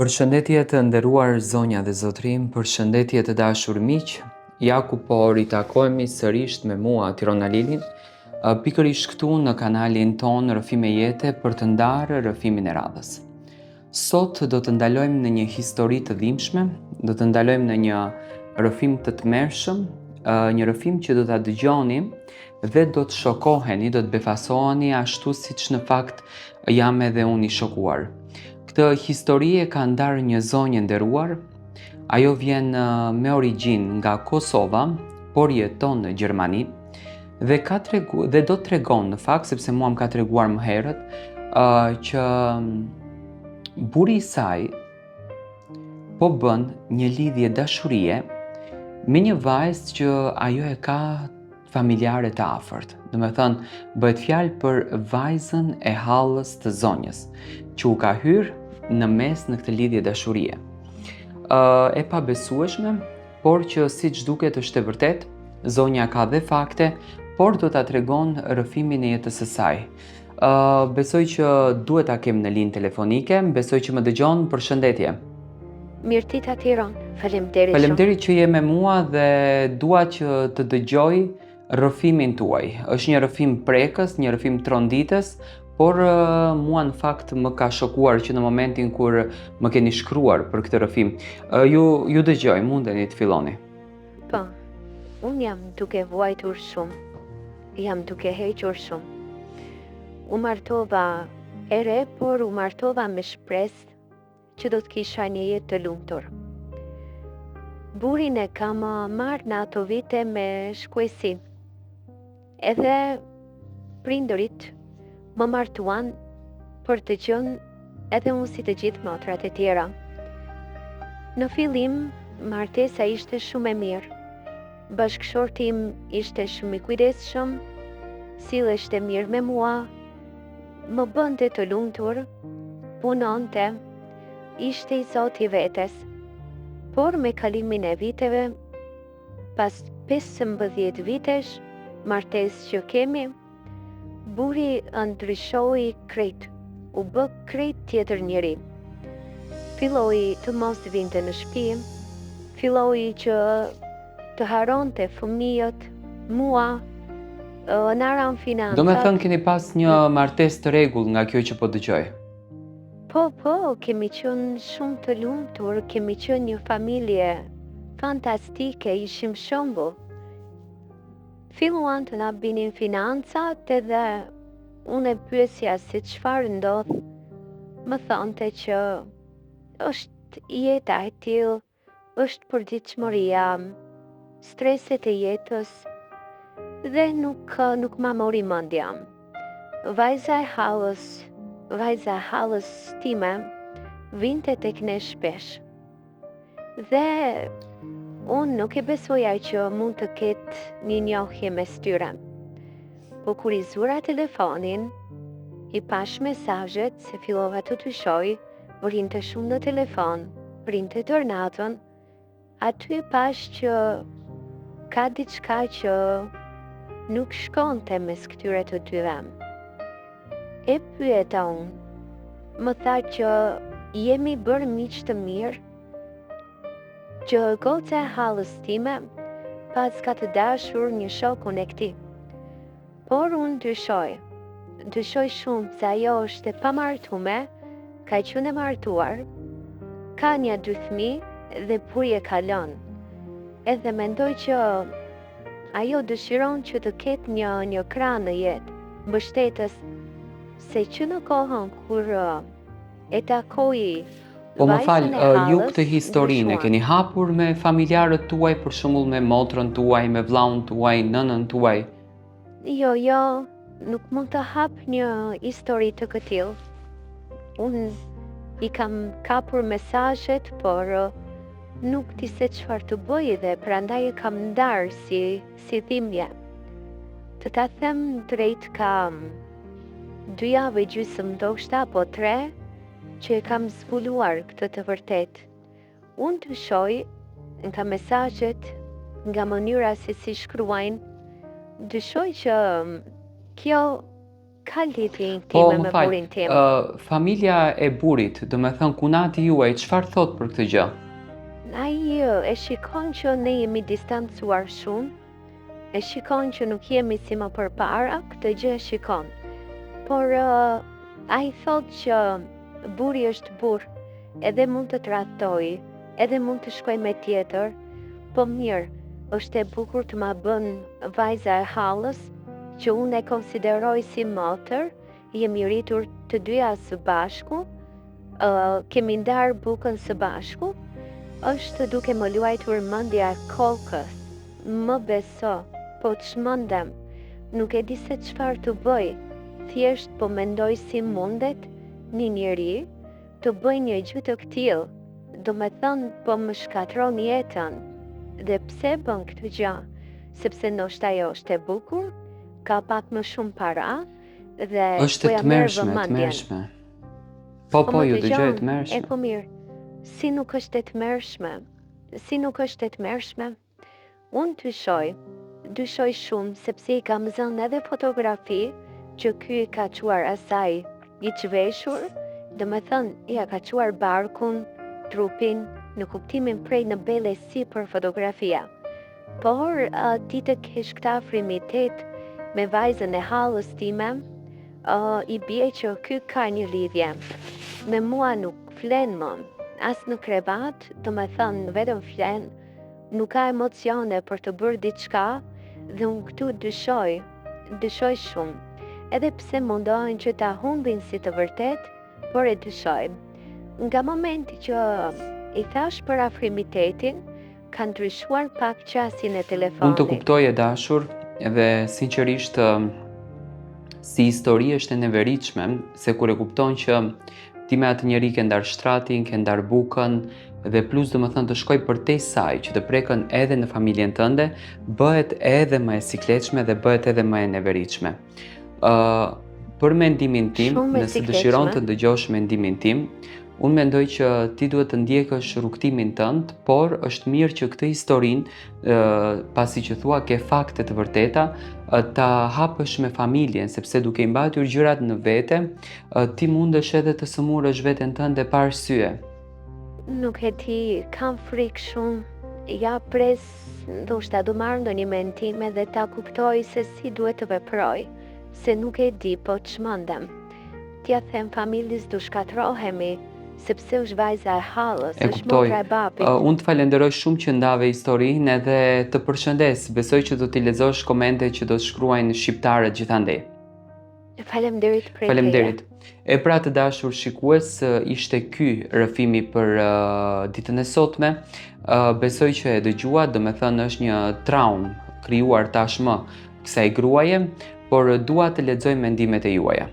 Përshëndetje të nderuar zonja dhe zotrim, përshëndetje të dashur miq. Ja ku po ritakojmë sërish me mua Tirona Lilin, pikërisht këtu në kanalin ton Rrëfime Jete për të ndarë rrëfimin e radhës. Sot do të ndalojmë në një histori të dhimbshme, do të ndalojmë në një rrëfim të tmerrshëm, një rrëfim që do ta dëgjoni dhe do të shokoheni, do të befasoheni ashtu siç në fakt jam edhe unë i shokuar. Këtë histori e ka ndarë një zonjë e nderuar. Ajo vjen me origjinë nga Kosova, por jeton në Gjermani dhe dhe do të tregon në fakt, sepse mua më ka treguar më herët, që burri i saj po bën një lidhje dashurie me një vajzë që ajo e ka familjare të afërt. Do me thënë, bëhet fjalë për vajzën e hallës të zonjës, që u ka hyrë në mes në këtë lidhje dashurie. E pabesueshme, por që siç duket është e vërtet, zonja ka dhe fakte, por do ta tregon rrëfimin e jetës së saj. Besoj që duhet ta kem në linjë telefonike, besoj që më dëgjon. Përshëndetje. Mirëtita Tiron, faleminderit shumë. Faleminderit që je me mua dhe dua që të dëgjoj rrëfimin tuaj. Është një rrëfim prekës, një rrëfim tronditës, por mua në fakt më ka shokuar që në momentin kur më keni shkruar për këtë rrëfim. Ju dëgjoj, mundeni të filloni. Po, unë jam duke vuajtur shumë, jam duke hequr shumë. U martova e re, por u martova me shpresë që do të kisha një jetë të lumtur. Burin e kam marrë në ato vite me shkuesi. Edhe prindërit më martuan për të qenë edhe unë si të gjithë motrat e tjera. Në fillim, martesa ishte shumë e mirë. Bashkëshorti im ishte shumë i kujdesshëm, silleshte mirë me mua, më bënte të lumtur, punonte, ishte i zoti vetes. Por me kalimin e viteve, pas 15 vitesh, martesë që kemi, burri ndryshoi krejt, u bë krejt tjetër njeri. Filloi të mos vinte në shtëpi, filloi që të haronte fëmijët, mua, në ran financat. Do me thënë keni pas një martesë të rregull nga kjo që po dëgjoj. Po, kemi qenë shumë të lumtur, kemi qenë një familje fantastike, ishim shembull. Filluan të na binin financat edhe unë e pyesja si çfarë ndodh. Më thonte që është jeta e tillë, është përditshmëria, streset e jetës dhe nuk ma mori mendja. Vajza e hallës time vinte tek ne shpesh. Dhe unë nuk e besoja që mund të ketë një njohje mes tyre. Po kur i zura telefonin, i pash mesazhet se fillova të dyshoj, vrinte shumë në telefon, vrinte tër natën, aty i pash që ka diçka që nuk shkonte mes këtyre të dyve. E pyeta unë, më tha që jemi bërë miq të mirë, që goca e hallës time pas ka të dashur një shokun e këtij. Por unë dyshoj shumë se ajo është e pamartume, ka qenë e martuar, ka 2 fëmijë dhe burri e ka lënë. Edhe mendoj që ajo dëshiron që të ketë një krah në jetë, mbështetës, se që në kohën kur e takoi. Po më fal, ju këtë historinë e keni hapur me familjarët tuaj, për shembull me motrën tuaj, me vllaun tuaj, nënën tuaj? Jo, nuk mund të hap një histori të këtill. Unë i kam kapur mesazhet, por nuk di se çfarë të bëj dhe prandaj e kam ndarë si dhimbje. Të ta them drejt, kam 2 javë gjysmë ndoshta, apo 3, që e kam zbuluar këtë të vërtet. Unë dyshoj nga mesazhet, nga mënyra se si shkruajnë, dyshoj që kjo ka lidhje Po, intime më me fal, burin tim. familja e burit, do me thënë kunati juaj, çfarë thot për këtë gjë? Ai e shikon që ne jemi distancuar shumë, e shikon që nuk jemi si më përpara, këtë gjë e shikon. Por ai thot që buri është burr, edhe mund të tradhtoj, edhe mund të shkoj me tjetër, po mirë, është e bukur të ma bën vajza e hallës, që unë e konsideroj si motër, jemi rritur të dyja së bashku, kemi ndarë bukën së bashku, është duke më luajtur mendja e kokës. Më beso, po çmendem, nuk e di se çfarë të bëj. Thjesht po mendoj si mundet një njeri të bëj një gjë të tillë. Do me thënë po më shkatron jetën. Dhe pse bën këtë gjë? Sepse ndoshta ajo është e bukur, ka pak më shumë para dhe Është po e ja merr tmerrshme, e vëmendjen. tmerrshme. Po, Po më ju dëgjoj, e dëgjon, tmerrshme. po mirë, si nuk është e tmerrshme? Si nuk është e tmerrshme? Unë dyshoj shumë sepse i kam zënë edhe fotografi që ky i ka quar asaj i çveshur, do me thënë i ka quar barkun, trupin, në kuptimin prej në belesi për fotografia. Por ti të kesh këta afrimitet me vajzën e hallës time, i bie që ky ka një lidhje. Me mua nuk flen më, as në krevat, do me thënë vetëm flen, nuk ka emocione për të bërë diçka dhe unë këtu dyshoj shumë. Edhe pse mundohen që ta humbin si të vërtet, por e dyshoj. Nga momenti që i thash për afrimitetin, ka ndryshuar pak qasjen e Unë të telefonit. kuptoj e dashur, edhe sinqerisht si histori është e neveritshme, se kur e kupton që ti me atë njeri ke ndar shtratin, ke ndar bukën, dhe plus do më thënë të shkoj përtej saj që të prekën edhe në familjen tënde, bëhet edhe më e sikletshme dhe bëhet edhe më e neveritshme. Për mendimin tim, Shumë e nëse dëshiron sikletshme. të dëgjosh mendimin tim, unë mendoj që ti duhet të ndjekësh rrugtimin tënd, por është mirë që këtë historinë, pasi që thua ke fakte të vërteta, ta hapësh me familjen, sepse duke i mbatur gjërat në vete, ti mundesh edhe të sëmurësh veten tënde pa arsye. Nuk e di, kam frikë shumë. Ja pres, ndoshta do marrë ndonjë mendim dhe ta kuptoj se si duhet të veproj, se nuk e di, po çmendem. T'ja them familjes do shkatrohemi, sepse është vajza e hallës, E është kuptoj. motra e babit. Unë të falenderoj shumë që ndave historinë edhe të përshëndes. Besoj që do t'i lexosh komentet që do të shkruajnë shqiptarët gjithandej. Faleminderit prej teje. Faleminderit. E pra të dashur shikues, ishte ky rrëfimi për ditën e sotme. Besoj që e dëgjuat, do me thënë është një traumë krijuar tashmë kësaj gruaje, por dua të lexoj mendimet e juaja.